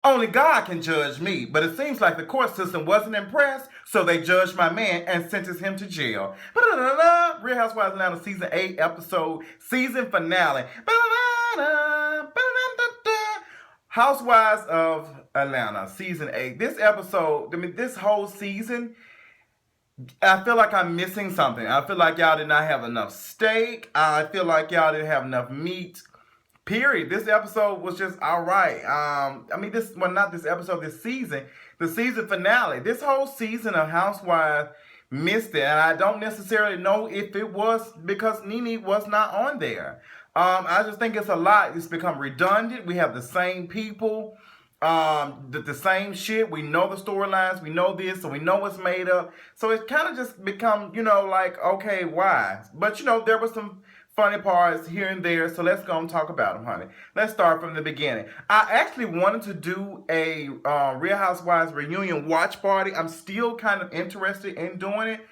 Only God can judge me, but it seems like the court system wasn't impressed, so they judged my man and sentenced him to jail. Ba-da-da-da. Real Housewives of Atlanta season 8 episode season finale. Ba-da-da-da. Ba-da-da-da. Housewives of Atlanta season 8. This episode, I mean, this whole season, I feel like I'm missing something. I feel like y'all did not have enough steak. I feel like y'all didn't have enough meat. Period. This episode was just all right. I mean, not this episode, this season, the season finale. This whole season of Housewives missed it, and I don't necessarily know if it was because Nene was not on there. I just think it's a lot. It's become redundant. We have the same people, the same shit. We know the storylines. We know this, so we know what's made up. So it kind of just become, like, okay, why? But there was some funny parts here and there, so let's go and talk about them, honey. Let's start from the beginning. I actually wanted to do a Real Housewives reunion watch party. I'm still kind of interested in doing it.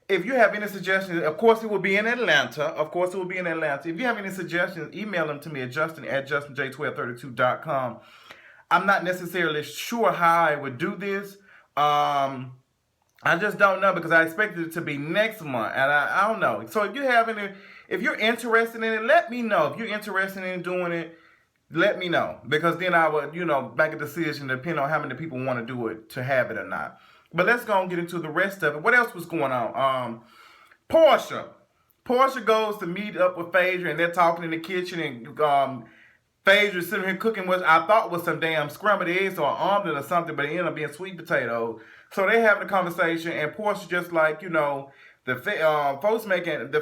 If you have any suggestions, of course it will be in Atlanta. If you have any suggestions, email them to me at justin@justinj1232.com. I'm not necessarily sure how I would do this. I just don't know because I expected it to be next month, and I don't know. So if you're interested in it, let me know. If you're interested in doing it, let me know, because then I would, make a decision depending on how many people want to do it to have it or not. But let's go and get into the rest of it. What else was going on? Portia goes to meet up with Phaedra, and they're talking in the kitchen, and Phaedra's sitting here cooking what I thought was some damn scrambled eggs or an omelet or something, but it ended up being sweet potatoes. So they having a conversation, and Portia just like, the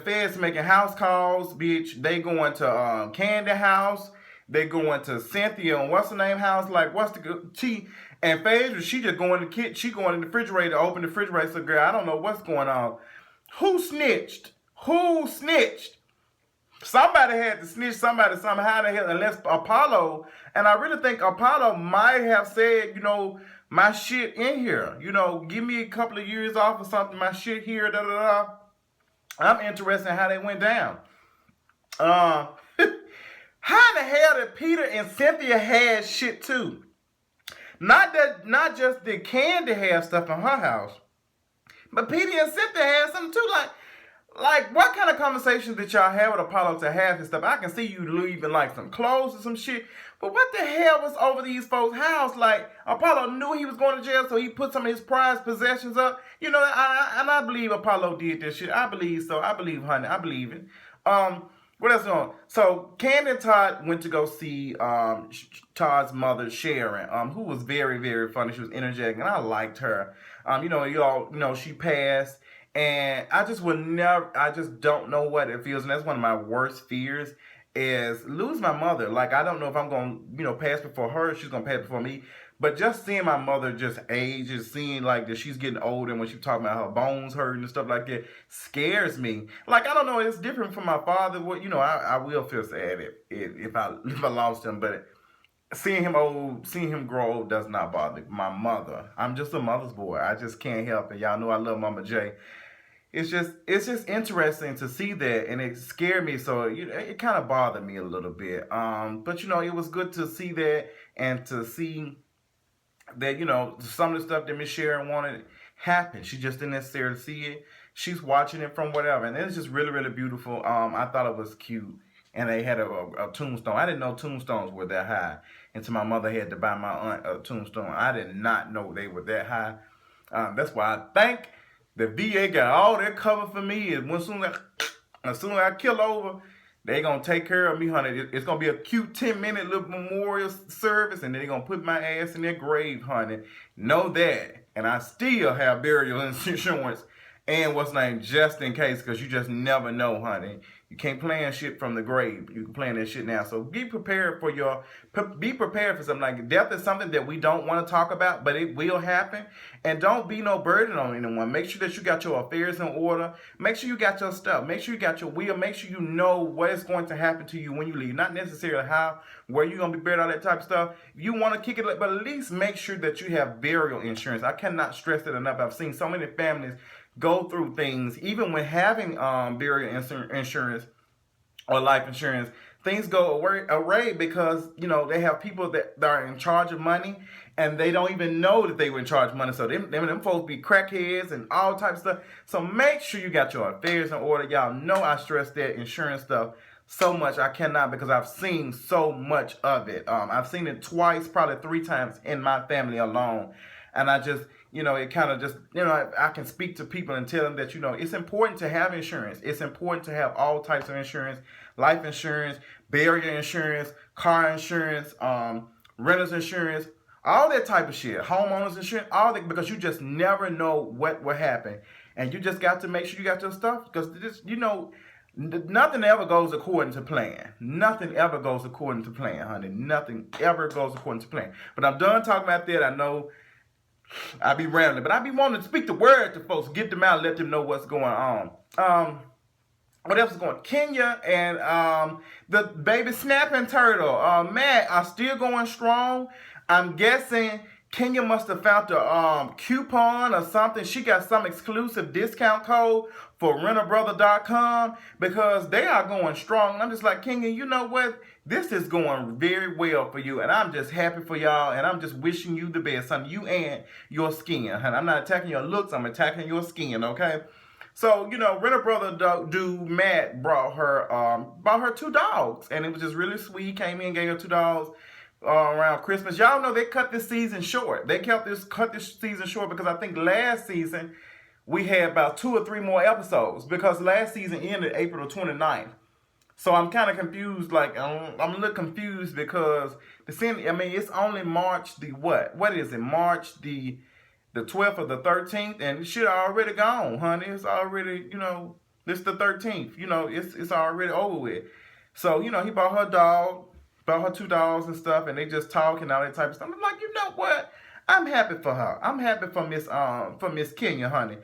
feds making house calls, bitch. They going to Candy house. They going to Cynthia and what's the name house? Like, what's the she and Phaedra? She just going to the kitchen. She going in the refrigerator, open the refrigerator. So, girl, I don't know what's going on. Who snitched? Who snitched? Somebody had to snitch somebody somehow the hell, unless Apollo. And I really think Apollo might have said, my shit in here. Give me a couple of years off or something. My shit here, da da da. I'm interested in how they went down. How in the hell did Peter and Cynthia have shit too? Not just did Candy have stuff in her house, but Peter and Cynthia had something too. Like, what kind of conversations did y'all have with Apollo to have his stuff? I can see you leaving, like, some clothes or some shit. But what the hell was over these folks' house? Like, Apollo knew he was going to jail, so he put some of his prized possessions up. I believe Apollo did this shit. I believe so. I believe, honey. I believe it. What else going on? So, Candy and Todd went to go see Todd's mother, Sharon, who was very, very funny. She was energetic, and I liked her. She passed. And I just don't know what it feels. And that's one of my worst fears is lose my mother. Like, I don't know if I'm going to, pass before her, she's going to pass before me. But just seeing my mother just age, just seeing like that she's getting older, and when she's talking about her bones hurting and stuff like that, scares me. Like, I don't know, it's different from my father. Well, I will feel sad if I lost him, but seeing him grow old does not bother my mother. I'm just a mother's boy. I just can't help it. Y'all know I love Mama J. It's just interesting to see that, and it scared me, so it kind of bothered me a little bit. But it was good to see that, and to see that some of the stuff that Miss Sharon wanted happened. She just didn't necessarily see it. She's watching it from whatever, and it's just really, really beautiful. I thought it was cute, and they had a tombstone. I didn't know tombstones were that high until my mother had to buy my aunt a tombstone. I did not know they were that high. That's why I think the VA got all that covered for me, and as soon as I kill over, they gonna take care of me, honey. It's gonna be a cute 10-minute little memorial service, and then they gonna put my ass in their grave, honey. Know that. And I still have burial insurance and what's named just in case, because you just never know, honey. You can't plan shit from the grave. You can plan that shit now. So be prepared for something. Like, death is something that we don't want to talk about, but it will happen. And don't be no burden on anyone. Make sure that you got your affairs in order. Make sure you got your stuff. Make sure you got your will. Make sure you know what is going to happen to you when you leave. Not necessarily how, where you're going to be buried, all that type of stuff. If you want to kick it, but at least make sure that you have burial insurance. I cannot stress it enough. I've seen so many families go through things, even when having burial insurance or life insurance, things go array because, you know, they have people that are in charge of money and they don't even know that they were in charge of money. So them folks be crackheads and all types of stuff. So make sure you got your affairs in order. Y'all know I stress that insurance stuff so much. I cannot, because I've seen so much of it. I've seen it twice, probably 3 times in my family alone. And I just, you know, it kind of just, you know, I can speak to people and tell them that, you know, it's important to have insurance. It's important to have all types of insurance: life insurance, burial insurance, car insurance, renter's insurance, all that type of shit, homeowners insurance, all that, because you just never know what will happen. And you just got to make sure you got your stuff, because this, you know, nothing ever goes according to plan. Nothing ever goes according to plan, honey. Nothing ever goes according to plan. But I'm done talking about that. I know I be rambling, but I be wanting to speak the word to folks, get them out, let them know what's going on. What else is going on? Kenya and the baby snapping turtle, Matt, are still going strong. I'm guessing Kenya must have found a coupon or something. She got some exclusive discount code for renterbrother.com, because they are going strong. And I'm just like, Kenya, you know what? This is going very well for you. And I'm just happy for y'all. And I'm just wishing you the best, son. You and your skin. And I'm not attacking your looks. I'm attacking your skin, okay? So, you know, Renter Brother dude Matt brought her 2 dogs. And it was just really sweet. He came in, gave her 2 dogs. Around Christmas. Y'all know they cut this season short. They cut this season short because I think last season we had about 2 or 3 more episodes, because last season ended April 29th. So I'm kind of confused. Like, I'm a little confused because it's only March the what? What is it? March the 12th or the 13th, and it should have already gone, honey. It's already, you know, it's the 13th. You know, it's already over with. So, you know, he bought her dog. Bought her 2 dogs and stuff, and they just talk and all that type of stuff. I'm like, you know what? I'm happy for her. I'm happy for Miss Kenya, honey.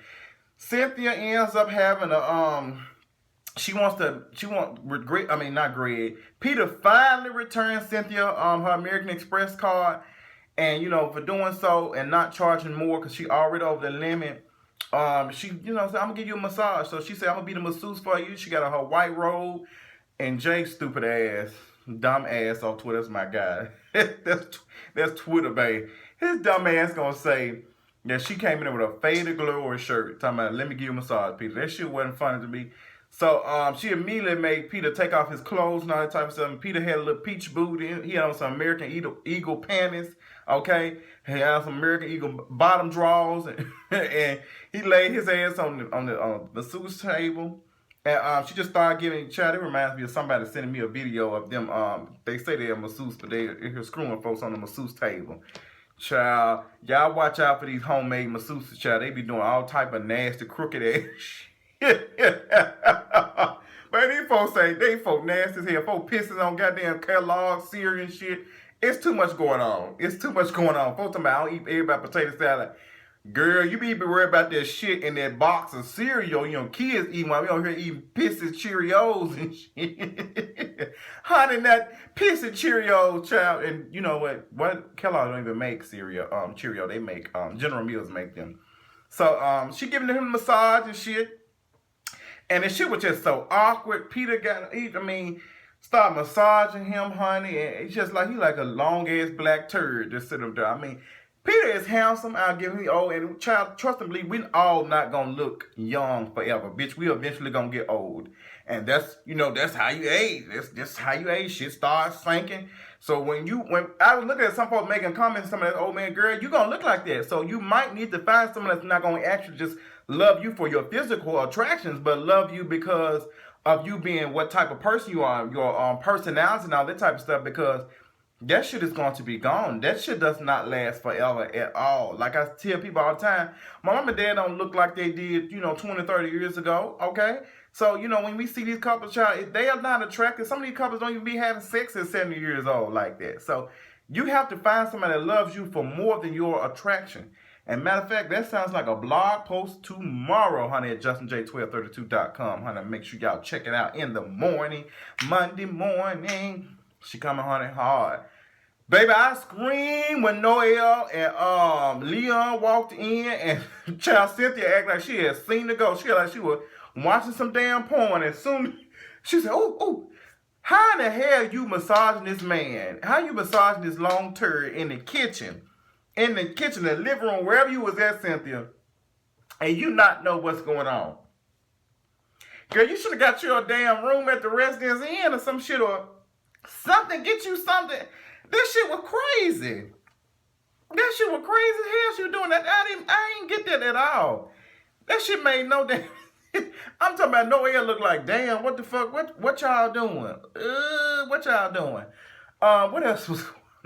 Cynthia ends up having not Greg. Peter finally returned Cynthia her American Express card, and, you know, for doing so and not charging more because she already over the limit. She, you know, said, I'm gonna give you a massage. So she said, I'm gonna be the masseuse for you. She got on her white robe, and Jay's stupid ass, dumb ass on Twitter. That's my guy. that's Twitter, babe. His dumb ass gonna say that she came in there with a faded glory shirt, talking about, let me give you a massage, Peter. That shit wasn't funny to me. So she immediately made Peter take off his clothes and all that type of stuff. And Peter had a little peach boot in. He had on some American Eagle panties. Okay, he had some American Eagle bottom drawers, and he laid his ass on the masseuse table. And she just started giving, child, it reminds me of somebody sending me a video of them. They say they're masseuse, but they're here screwing folks on the masseuse table. Child, y'all watch out for these homemade masseuses, child. They be doing all type of nasty, crooked ass shit. Man, these folks say, they folk nasty as hell. Folk pissing on goddamn Kellogg's cereal and shit. It's too much going on. It's too much going on. Folks talking about, I don't eat everybody potato salad. Girl, you be worried about that shit in that box of cereal. You know, kids eating while we over here eating pissy Cheerios and shit. Honey, that pissy Cheerios, child. And you know what? Kellogg don't even make cereal, Cheerio. They make, General Mills make them. So, she giving him a massage and shit. And the shit was just so awkward. Peter started massaging him, honey. And it's just like, he like a long ass black turd just sitting there. Peter is handsome. I'll give him old. And child, trust and believe, we all not gonna look young forever, bitch. We eventually gonna get old. And that's, you know, that's how you age. That's just how you age. Shit starts sinking. So when I was looking at some folks making comments, some of that old man, girl, you gonna look like that. So you might need to find someone that's not gonna actually just love you for your physical attractions, but love you because of you being what type of person you are, your personality and all that type of stuff, because that shit is going to be gone. That shit does not last forever at all. Like I tell people all the time, my mom and dad don't look like they did, 20, 30 years ago, okay? So, when we see these couples, child, they are not attractive. Some of these couples don't even be having sex at 70 years old like that. So, you have to find somebody that loves you for more than your attraction. And matter of fact, that sounds like a blog post tomorrow, honey, at justinj1232.com. Honey, make sure y'all check it out in the morning, Monday morning. She coming, honey, hard. Baby, I screamed when Noel and Leon walked in, and child Cynthia acted like she had seen the ghost. She was like she was watching some damn porn, and soon she said, "Oh, How in the hell you massaging this man? How you massaging this long turd in the kitchen? In the kitchen, the living room, wherever you was at, Cynthia, and you not know what's going on. Girl, you should have got your damn room at the Residence Inn or some shit or something. Get you something. This shit was crazy. That shit was crazy as hell. She was doing that. I didn't get that at all. That shit made no damn. I'm talking about Noelle looked like, damn, what the fuck? What y'all doing? What y'all doing? What else was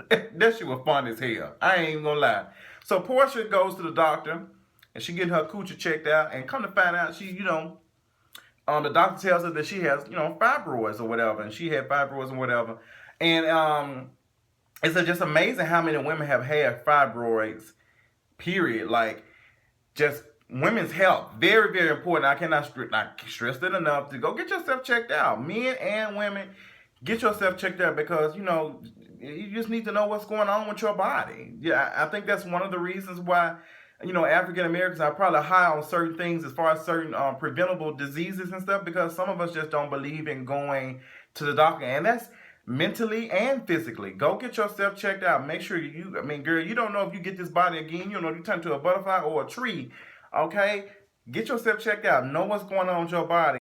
that shit was fun as hell. I ain't even gonna lie. So Portia goes to the doctor and she getting her coochie checked out and come to find out the doctor tells her that she has, fibroids or whatever, and she had fibroids and whatever. And it's just amazing how many women have had fibroids, period. Like, just women's health, very, very important. I cannot stress it enough to go get yourself checked out. Men and women, get yourself checked out because, you just need to know what's going on with your body. Yeah, I think that's one of the reasons why, African Americans are probably high on certain things as far as certain preventable diseases and stuff, because some of us just don't believe in going to the doctor. And that's mentally and physically. Go get yourself checked out. Make sure girl, you don't know if you get this body again, you turn to a butterfly or a tree. Okay? Get yourself checked out. Know what's going on with your body.